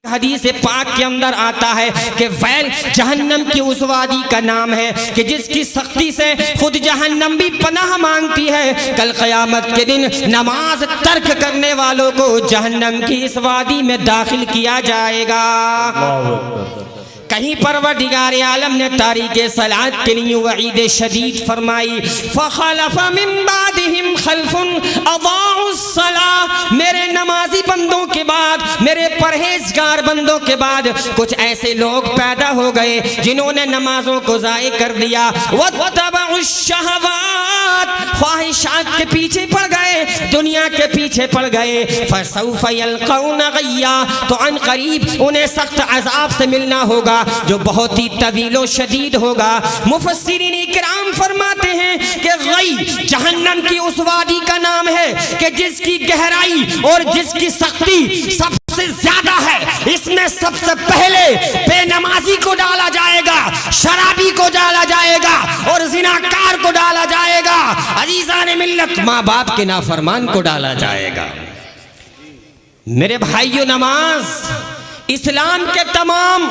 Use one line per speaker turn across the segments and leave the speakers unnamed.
حدیث پاک کے اندر آتا ہے کہ ویل جہنم کی اس وادی کا نام ہے کہ جس کی سختی سے خود جہنم بھی پناہ مانگتی ہے۔ کل قیامت کے دن نماز ترک کرنے والوں کو جہنم کی اس وادی میں داخل کیا جائے گا۔ کہیں پروردگار عالم نے تاریک صلاۃ کے لیے وعید شدید فرمائی، فخلف من بعدہم خلف اضاعوا الصلاۃ، میرے نمازی بندوں کے بعد، میرے پرہیزگار بندوں کے بعد کچھ ایسے لوگ پیدا ہو گئے جنہوں نے نمازوں کو ضائع کر دیا، واتبعوا الشہوات، خواہشات کے پیچھے پڑ گئے، دنیا کے پیچھے پڑ گئے، فسوف یلقون غیا، تو عن قریب انہیں سخت عذاب سے ملنا ہوگا جو بہت ہی طویل و شدید ہوگا۔ مفسرین اکرام فرماتے ہیں کہ غی جہنم کی اس وادی کا نام ہے کہ جس کی گہرائی اور جس کی سختی سب سے زیادہ ہے۔ اس میں سب سے پہلے بے نمازی کو ڈالا جائے گا، شرابی کو ڈالا جائے گا اور زناکار کو ڈالا جائے گا، عزیزان ملت ماں باپ کے نافرمان کو ڈالا جائے گا۔ میرے بھائیو، نماز اسلام کے تمام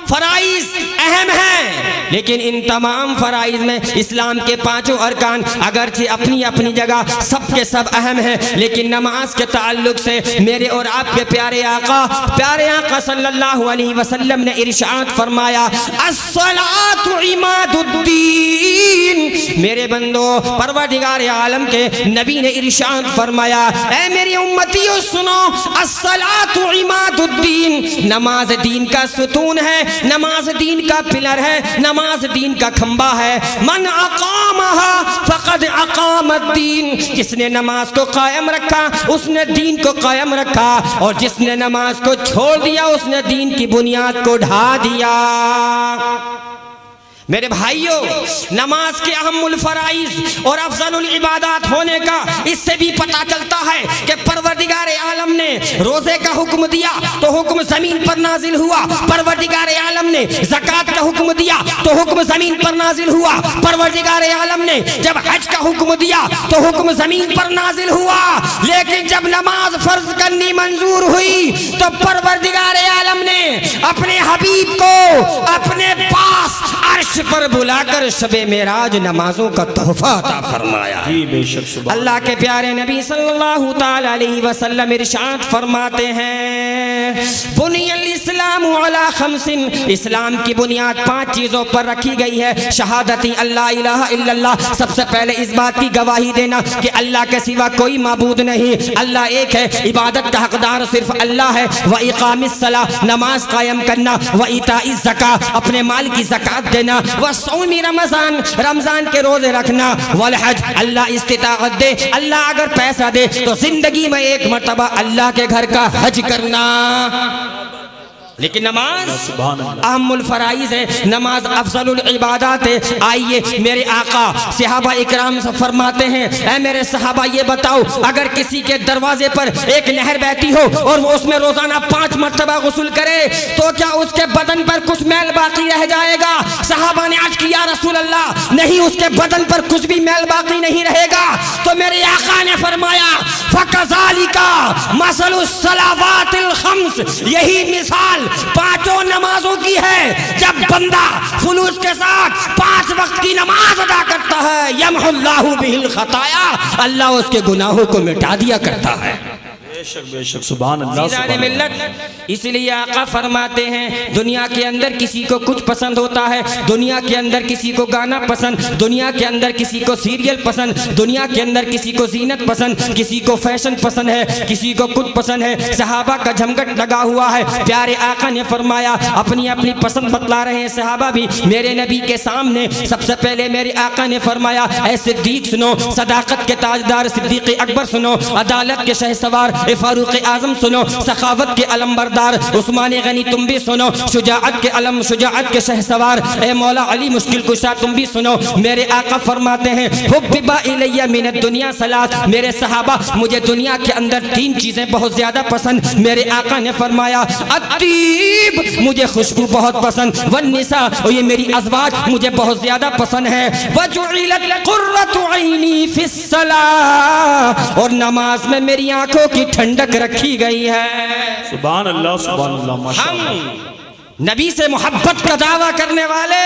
فرائض اہم ہیں، لیکن ان تمام فرائض میں اسلام کے پانچوں ارکان اگرچہ اپنی اپنی جگہ سب کے سب اہم ہیں، لیکن نماز کے تعلق سے میرے اور آپ کے پیارے آقا صلی اللہ علیہ وسلم نے ارشاد فرمایا، الصلاۃ عماد الدین۔ میرے بندو، پروردگار عالم کے نبی نے ارشاد فرمایا، اے میری امتیوں سنو، الصلاۃ عماد الدین، نماز دین کا ستون ہے، نماز دین کا پلر ہے، نماز دین کا کھمبا ہے۔ من اقامها فقد اقام الدین، جس نے نماز کو قائم رکھا اس نے دین کو قائم رکھا، اور جس نے نماز کو چھوڑ دیا اس نے دین کی بنیاد کو ڈھا دیا۔ میرے بھائیوں، نماز کے اہم الفرائض اور افضل العبادات ہونے کا اس سے بھی پتہ چلتا ہے کہ پروردگار عالم نے روزے کا حکم دیا تو حکم زمین پر نازل ہوا، پروردگار عالم نے زکوٰۃ کا حکم دیا تو حکم زمین پر نازل ہوا، پروردگار عالم نے جب حج کا حکم دیا تو حکم زمین پر نازل ہوا، لیکن جب نماز فرض کرنی منظور ہوئی تو پروردگار عالم نے اپنے حبیب کو اپنے پاس عرش پر بلا کر شب معراج نمازوں کا تحفہ عطا فرمایا۔ اللہ کے پیارے نبی صلی اللہ تعالی علیہ وسلم ارشاد فرماتے ہیں، بنی الاسلام علی خمس، اسلام کی بنیاد 5 چیزوں پر رکھی گئی ہے۔ شہادتی اللہ الہ الا اللہ، سب سے پہلے اس بات کی گواہی دینا کہ اللہ کے سوا کوئی معبود نہیں، اللہ ایک ہے، عبادت کا حقدار صرف اللہ ہے۔ واقام الصلاۃ، نماز قائم کرنا، وایتاء الزکاۃ، اپنے مال کی زکوٰۃ دینا، وصوم رمضان، رمضان کے روزے رکھنا، والحج، اللہ استطاعت دے، اللہ اگر پیسہ دے تو زندگی میں ایک مرتبہ اللہ کے گھر کا حج کرنا۔ لیکن نماز اہم الفرائض ہے، نماز افضل العبادات ہے۔ آئیے میرے آقا صحابہ اکرام سے فرماتے ہیں، اے میرے صحابہ یہ بتاؤ، اگر کسی کے دروازے پر ایک نہر بہتی ہو اور وہ اس میں روزانہ 5 مرتبہ غسل کرے تو کیا اس کے بدن پر کچھ میل باقی رہ جائے گا؟ صحابہ نے عرض کیا، رسول اللہ نہیں، اس کے بدن پر کچھ بھی میل باقی نہیں رہے گا۔ تو میرے آقا نے فرمایا، فَكَذَلِكَ مَثَلُ الصَّلَوَاتِ الْخَمْسِ، یہی مثال 5 نمازوں کی ہے۔ جب بندہ خلوص کے ساتھ 5 وقت کی نماز ادا کرتا ہے، یمحو اللہ بہ الخطایا، اللہ اس کے گناہوں کو مٹا دیا کرتا ہے۔ بے شک سبحان اللہ۔ ملت، اس لیے آقا فرماتے ہیں، دنیا کے اندر کسی کو کچھ پسند ہوتا ہے، دنیا کے اندر کسی کو گانا پسند، دنیا کے اندر کسی کو سیریل پسند، دنیا کے اندر کسی کو زینت پسند، کسی کو فیشن پسند ہے، کسی کو کچھ پسند ہے۔ صحابہ کا جھمگٹ لگا ہوا ہے، پیارے آقا نے فرمایا، اپنی اپنی پسند بتلا رہے ہیں صحابہ بھی میرے نبی کے سامنے۔ سب سے پہلے میرے آقا نے فرمایا، اے صدیق سنو، صداقت کے تاجدار صدیق اکبر سنو، عدالت کے شہسوار فاروق اعظم سنو، سخاوت کے علم بردار عثمان غنی تم بھی سنو، شجاعت کے علم، شجاعت کے شہسوار اے مولا علی مشکل کشا تم بھی سنو۔ میرے آقا فرماتے ہیں، حبب الی من الدنیا ثلاث، میرے صحابہ مجھے دنیا کے اندر 3 چیزیں بہت زیادہ پسند۔ میرے آقا نے فرمایا، الطیب، مجھے خوشبو بہت پسند، والنساء، اور یہ میری ازواج مجھے بہت زیادہ پسند ہے، وجعلت قرۃ عینی فی الصلاۃ، اور نماز میں میری آنکھوں کی ٹھنڈک رکھی گئی ہے۔
سبحان اللہ ماشاءاللہ۔
ہم نبی سے محبت کا دعویٰ کرنے والے،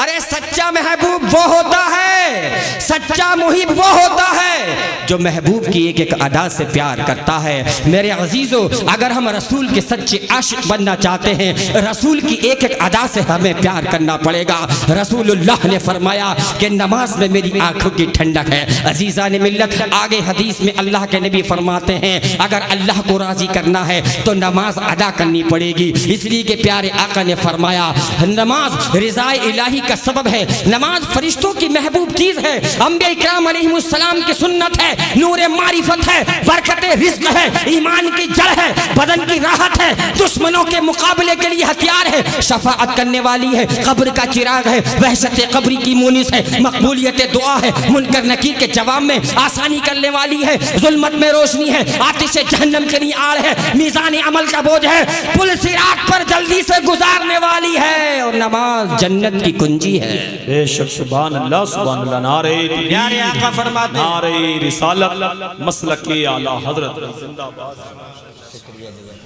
ارے سچا محبوب وہ ہوتا ہے، سچا محب وہ ہوتا ہے جو محبوب کی ایک ایک ادا سے پیار کرتا ہے۔ میرے عزیزو، اگر ہم رسول کے سچے عاشق بننا چاہتے ہیں، رسول کی ایک ایک ادا سے ہمیں پیار کرنا پڑے گا۔ رسول اللہ نے فرمایا کہ نماز میں میری آنکھوں کی ٹھنڈک ہے۔ عزیزان ملت، آگے حدیث میں اللہ کے نبی فرماتے ہیں اگر اللہ کو راضی کرنا ہے تو نماز ادا کرنی پڑے گی، اس لیے کہ پیارے آقا نے فرمایا نماز رضا الہی کا سبب ہے، نماز فرشتوں کی محبوب چیز ہے، انبیاء اکرام علیہ السلام کی سنت ہے، نور معرفت ہے، برکت رزق ہے، ایمان کی جڑ ہے، بدن کی راحت ہے، دشمنوں کے مقابلے کے لیے ہتھیار ہے، شفاعت کرنے والی ہے، قبر کا چراغ ہے، وحشت قبری کی مونس ہے، مقبولیت دعا ہے، منکر نکیر کے جواب میں آسانی کرنے والی ہے، ظلمت میں روشنی ہے، آتش جہنم کے لیے آڑ ہے، میزان عمل کا بوجھ ہے، پل صراط پر جلدی سے گزارنے والی ہے، اور نماز جنت کی کنجی ہے۔
بے شک سبحان اللہ، نعرہ
پیارے آقا فرماتے ہیں
نعرہ رسالت مسلک اعلیٰ حضرت زندہ باد۔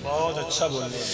بہت اچھا بولے۔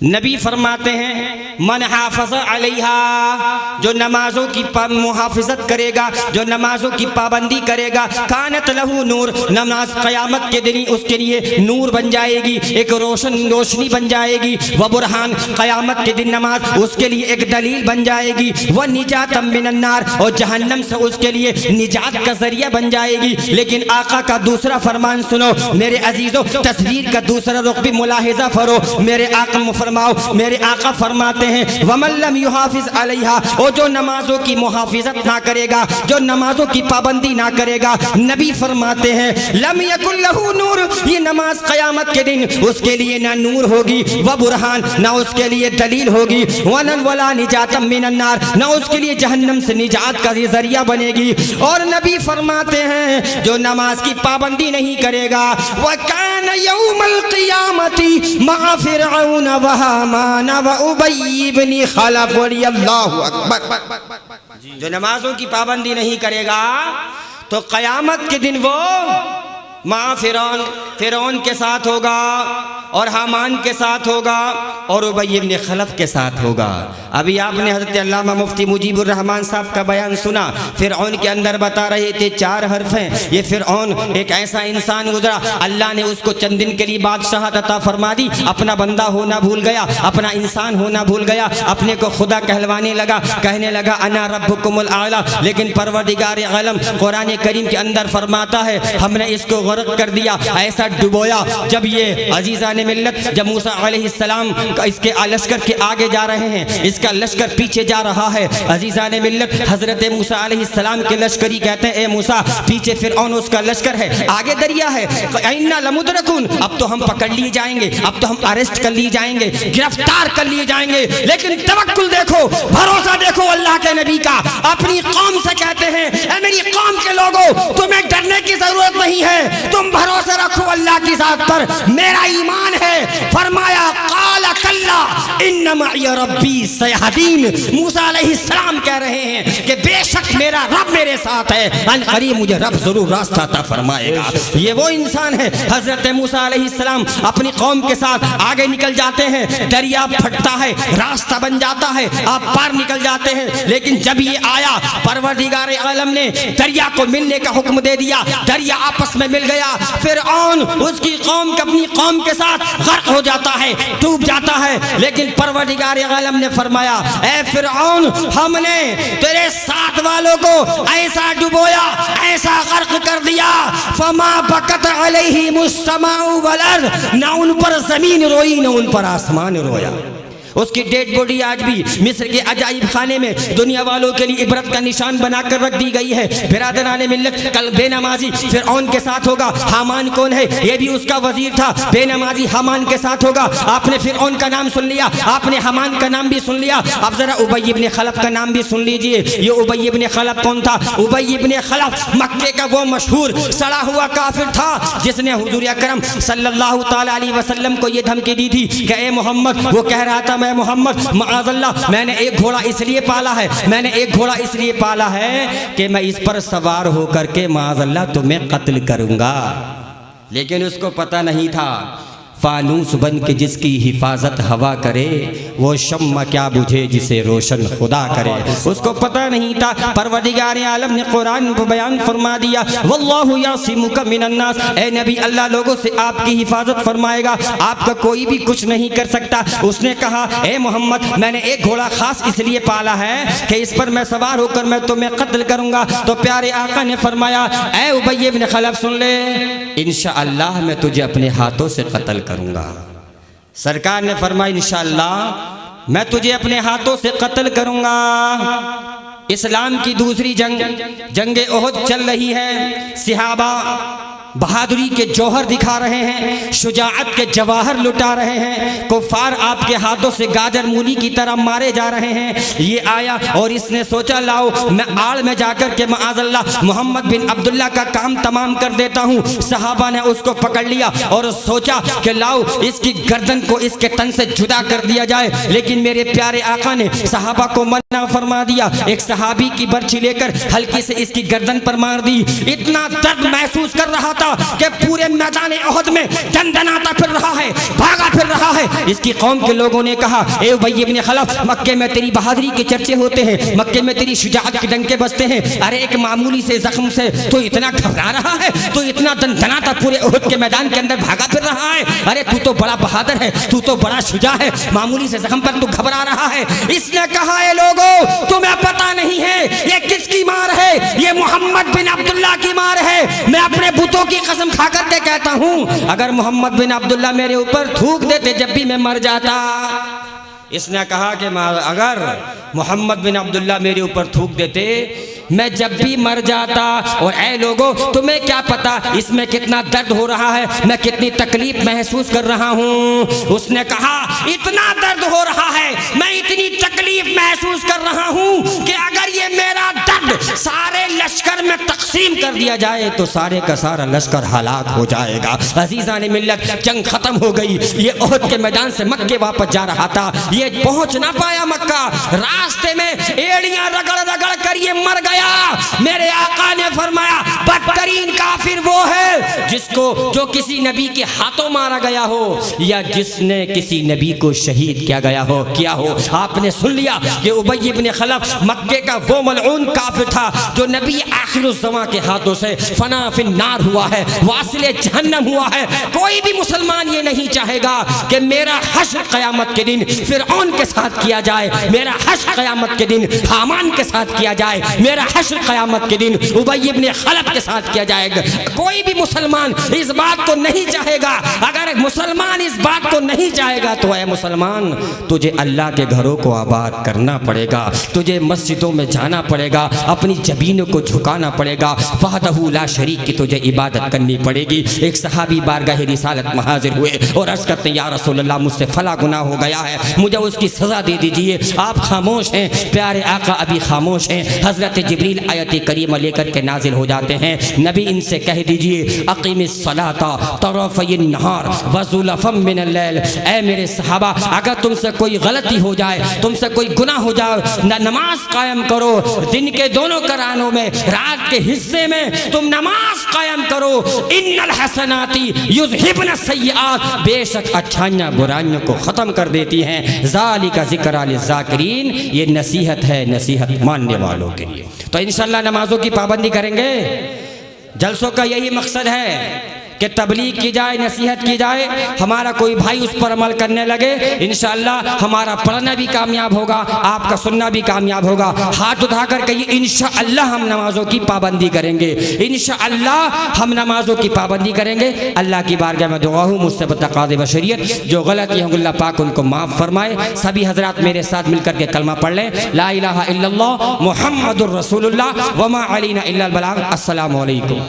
نبی فرماتے ہیں من حافظ علیہا، جو نمازوں کی محافظت کرے گا، جو نمازوں کی پابندی کرے گا، کانت لہو نور، نماز قیامت کے دن اس کے لیے نور بن جائے گی، ایک روشنی بن جائے گی، وہ برہان، قیامت کے دن نماز اس کے لیے ایک دلیل بن جائے گی، وہ نجات من النار، اور جہنم سے اس کے لیے نجات کا ذریعہ بن جائے گی۔ لیکن آقا کا دوسرا فرمان سنو میرے عزیزو، تصویر کا دوسرا رخ بھی ملاحظہ فرو۔ میرے آقا فرماتے ہیں وَمَن لَّمْ يُحَافِظْ عَلَيْهَا، اور جو نمازوں کی محافظت نہ کرے گا، جو نمازوں کی پابندی نہ کرے گا، نبی فرماتے ہیں لَمْ يَكُن لَّهُ نُور، یہ نماز قیامت کے دن اس کے لیے نہ نور ہوگی، وَبُرْہان، نہ اس کے لیے دلیل ہوگی، وَلَا نِجَاتًا مِّنَ النَّارِ، نہ اس کے لیے جہنم سے نجات کا ذریعہ بنے گی۔ اور نبی فرماتے ہیں جو نماز کی پابندی نہیں کرے گا وَكَانَ يَوْمَ الْقِيَامَةِ مَعَ فِرْعَوْنَ وَهَامَانَ وَأُبَيِّ بْنِ خَلَفَ رضی اللہ اکبر، جو نمازوں کی پابندی نہیں کرے گا تو قیامت کے دن وہ مع فرعون کے ساتھ ہوگا، اور حامان کے ساتھ ہوگا، اور ابی بن خلف کے ساتھ ہوگا۔ ابھی آپ نے حضرت علامہ مفتی مجیب الرحمن صاحب کا بیان سنا، فرعون کے اندر بتا رہے تھے 4 حرف ہیں۔ یہ فرعون ایک ایسا انسان گزرا، اللہ نے اس کو چند دن کے لیے بادشاہت عطا فرما دی، اپنا بندہ ہونا بھول گیا، اپنا انسان ہونا بھول گیا، اپنے کو خدا کہلوانے لگا، کہنے لگا انا ربکم الاعلی۔ لیکن پروردگار عالم قرآن کریم کے اندر فرماتا ہے ہم نے اس کو غرق کر دیا، ایسا ڈبویا۔ جب یہ عزیزان ملت، جب موسیٰ علیہ السلام اس کے لشکر کے آگے جا رہے ہیں، اس کا لشکر پیچھے جا رہا ہے، عزیزان ملت حضرت موسیٰ علیہ السلام کے لشکری کہتے ہیں اے موسیٰ، پیچھے فرعون اس کا لشکر ہے، آگے دریا ہے، اِنَّا لَمُدْرَكُونَ، اب تو ہم پکڑ لیے جائیں گے، اب تو ہم اریسٹ کر لیے جائیں گے، گرفتار کر لیے جائیں گے۔ لیکن توکل دیکھو، بھروسہ دیکھو اللہ کے نبی کا، اپنی قوم سے کہتے ہیں اے میری قوم کے لوگوں، تمہیں ڈرنے کی ضرورت نہیں ہے، تم بھروسہ رکھو اللہ کی ذات پر، میرا ایمان ہے۔ فرمایا قال کلا ان معی ربی سیہدین، موسیٰ علیہ السلام کہہ رہے ہیں کہ بے شک میرا رب میرے ساتھ ہے، ان قریب مجھے رب ضرور راستہ عطا فرمائے گا۔ یہ وہ انسان ہے، حضرت موسیٰ علیہ السلام اپنی قوم کے ساتھ آگے نکل جاتے ہیں، دریا پھٹتا ہے، راستہ بن جاتا ہے، آپ پار نکل جاتے ہیں۔ لیکن جب یہ آیا، پروردگار عالم نے دریا کو ملنے کا حکم دے دیا، دریا آپس میں مل گیا، فرعون اس کی قوم اپنی قوم کے ساتھ غرق ہو جاتا ہے، ڈوب جاتا ہے۔ لیکن پروردگار عالم نے فرمایا اے فرعون، ہم نے تیرے ساتھ والوں کو ایسا ڈبویا، ایسا غرق کر دیا، فما بکت علیہم السماء والارض، نہ ان پر زمین روئی نہ ان پر آسمان رویا۔ اس کی ڈیڈ باڈی آج بھی مصر کے عجائب خانے میں دنیا والوں کے لیے عبرت کا نشان بنا کر رکھ دی گئی ہے۔ برادران ملت، کل بے نمازی فرعون کے ساتھ ہوگا، حامان کون ہے؟ یہ بھی اس کا وزیر تھا، بے نمازی حامان کے ساتھ ہوگا۔ آپ نے فرعون کا نام سن لیا، آپ نے حامان کا نام بھی سن لیا، اب ذرا ابی بن خلف کا نام بھی سن لیجئے۔ یہ ابی بن خلف کون تھا؟ ابی بن خلف مکے کا وہ مشہور سڑا ہوا کافر تھا جس نے حضور اکرم صلی اللہ تعالی علیہ وسلم کو یہ دھمکی دی تھی کہ اے محمد، وہ کہہ رہا تھا میں محمد معاذ اللہ میں نے ایک گھوڑا اس لیے پالا ہے، میں نے ایک گھوڑا اس لیے پالا ہے کہ میں اس پر سوار ہو کر کے معاذ اللہ تمہیں قتل کروں گا۔ لیکن اس کو پتہ نہیں تھا فانوس بن کے جس کی حفاظت ہوا کرے وہ شمع کیا بجھے جسے روشن خدا کرے۔ اس کو پتہ نہیں تھا پروردگار عالم نے قرآن کو بیان فرما دیا واللہ یعصمک من الناس، اے نبی اللہ لوگوں سے آپ کی حفاظت فرمائے گا، آپ کا کوئی بھی کچھ نہیں کر سکتا۔ اس نے کہا اے محمد میں نے ایک گھوڑا خاص اس لیے پالا ہے کہ اس پر میں سوار ہو کر میں تمہیں قتل کروں گا۔ تو پیارے آقا نے فرمایا اے ابی بن خلف سن لے، انشاءاللہ میں تجھے اپنے ہاتھوں سے قتل کروں گا۔ سرکار نے فرمایا انشاءاللہ میں تجھے اپنے ہاتھوں سے قتل کروں گا۔ اسلام کی دوسری جنگ احد چل رہی ہے، صحابہ بہادری کے جوہر دکھا رہے ہیں، شجاعت کے جواہر لٹا رہے ہیں، کفار آپ کے ہاتھوں سے گاجر مولی کی طرح مارے جا رہے ہیں۔ یہ آیا اور اس نے سوچا لاؤ میں آڑ میں جا کر کے معاذ اللہ محمد بن عبداللہ کا کام تمام کر دیتا ہوں۔ صحابہ نے اس کو پکڑ لیا اور سوچا کہ لاؤ اس کی گردن کو اس کے تن سے جدا کر دیا جائے، لیکن میرے پیارے آقا نے صحابہ کو منع فرما دیا۔ ایک صحابی کی برچھی لے کر ہلکی سے اس کی گردن پر مار دی۔ اتنا درد محسوس کر رہا تھا کہ پورے میدان احد میں دندناتا پھر رہا ہے، بھاگا پھر رہا ہے۔ اس کی قوم کے لوگوں نے کہا اے ابی بن خلف مکے میں تیری بہادری کے چرچے ہوتے ہیں، مکے میں تیری شجاعت کے ڈنکے بجتے ہیں، ارے ایک معمولی سے زخم سے تو اتنا گھبرا رہا ہے، تو اتنا دندناتا پورے احد کے میدان کے اندر بھاگا پھر رہا ہے، ارے تو تو بڑا بہادر ہے، تو تو بڑا شجاع ہے، معمولی سے زخم پر تو گھبرا رہا ہے۔ اس نے کہا اے لوگوں تمہیں پتہ نہیں ہے یہ کس کی مار ہے، یہ محمد بن عبداللہ کی مار ہے۔ میں اپنے بتوں کی قسم کھا کر کے کہتا ہوں اگر محمد بن عبداللہ میرے اوپر تھوک دیتے جب بھی میں مر جاتا۔ اس نے کہا کہ اگر محمد بن عبداللہ میرے اوپر تھوک دیتے میں جب بھی مر جاتا۔ اور اے لوگوں تمہیں کیا پتا اس میں کتنا درد ہو رہا ہے، میں کتنی تکلیف محسوس کر رہا ہوں۔ اس نے کہا اتنا درد ہو رہا ہے، میں اتنی تکلیف محسوس کر رہا ہوں کہ اگر یہ میرا درد سارے لشکر میں تقسیم کر دیا جائے تو سارے کا سارا لشکر ہلاک ہو جائے گا۔ عزیزان ملت جنگ ختم ہو گئی، یہ احد کے میدان سے مکے واپس جا رہا تھا، یہ پہنچ نہ پایا مکہ، راستے میں ایڑیاں رگڑ رگڑ کر یہ مر گیا۔ میرے آقا نے فرمایا بدترین کافر وہ ہے جس کو جو کسی نبی کے ہاتھوں مارا گیا ہو یا جس نے کسی نبی کو شہید کیا گیا ہو کیا ہو۔ آپ نے سن لیا کہ ابی بن خلف مکے کا وہ ملعون کافر تھا جو نبی آخر الزمان کے ہاتھوں سے فنا فی النار ہوا ہے، واصل جہنم ہوا ہے۔ کوئی بھی مسلمان یہ نہیں چاہے گا کہ میرا حشر قیامت کے دن فرعون کے ساتھ کیا جائے، میرا حشر قیامت کے دن حامان کے ساتھ کیا جائے، میرا حشر قیامت کے دن ابی بن خلف کے ساتھ کیا جائے گا۔ کوئی بھی مسلمان اس بات کو نہیں چاہے گا۔ اگر مسلمان اس بات کو نہیں چاہے گا تو اے مسلمان تجھے اللہ کے گھروں کو آباد کرنا پڑے گا، تجھے مسجدوں میں جانا پڑے گا، اپنی جبینوں کو جھکانا پڑے گا، وحدہ لا شریک کی تجھے عبادت کرنی پڑے گی۔ ایک صحابی بارگاہ رسالت میں حاضر ہوئے اور عرض کرتے ہیں یا رسول اللہ مجھ سے فلاں گناہ ہو گیا ہے، مجھے اس کی سزا دے دیجئے۔ آپ خاموش ہیں، پیارے آقا ابھی خاموش ہیں۔ حضرت جبریل آیت کریمہ لے کر کے نازل ہو جاتے ہیں، نبی ان سے کہہ دیجئے اقیم الصلاۃ طرفی النہار وزلفا من اللیل۔ اے میرے صحابہ اگر تم سے کوئی غلطی ہو جائے، تم سے کوئی گناہ ہو جائے، نماز قائم کرو، دن کے دونوں کرانوں میں، رات کے حصے میں تم نماز قائم کرو۔ ان الحسنات یذہبن السیئات، بے شک اچھائیاں برائیوں کو ختم کر دیتی ہیں۔ ذالک ذکریٰ للذاکرین، یہ نصیحت ہے نصیحت ماننے والوں کے لیے۔ تو انشاءاللہ نمازوں کی پابندی کریں گے۔ جلسوں کا یہی مقصد ہے کہ تبلیغ کی جائے، نصیحت کی جائے، ہمارا کوئی بھائی اس پر عمل کرنے لگے، انشاءاللہ ہمارا پڑھنا بھی کامیاب ہوگا، آپ کا سننا بھی کامیاب ہوگا۔ ہاتھ اٹھا کر کہیے انشاءاللہ ہم نمازوں کی پابندی کریں گے، انشاءاللہ ہم نمازوں کی پابندی کریں گے۔ اللہ کی بارگاہ میں دعا ہوں مجھ سے بتقاضِ بشریت جو غلطی ہوں اللہ پاک ان کو معاف فرمائے۔ سبھی حضرات میرے ساتھ مل کر کے کلمہ پڑھ لیں، لا الہ الا اللہ محمد الرسول اللہ وما علینا الا البلاغ۔ السلام علیکم۔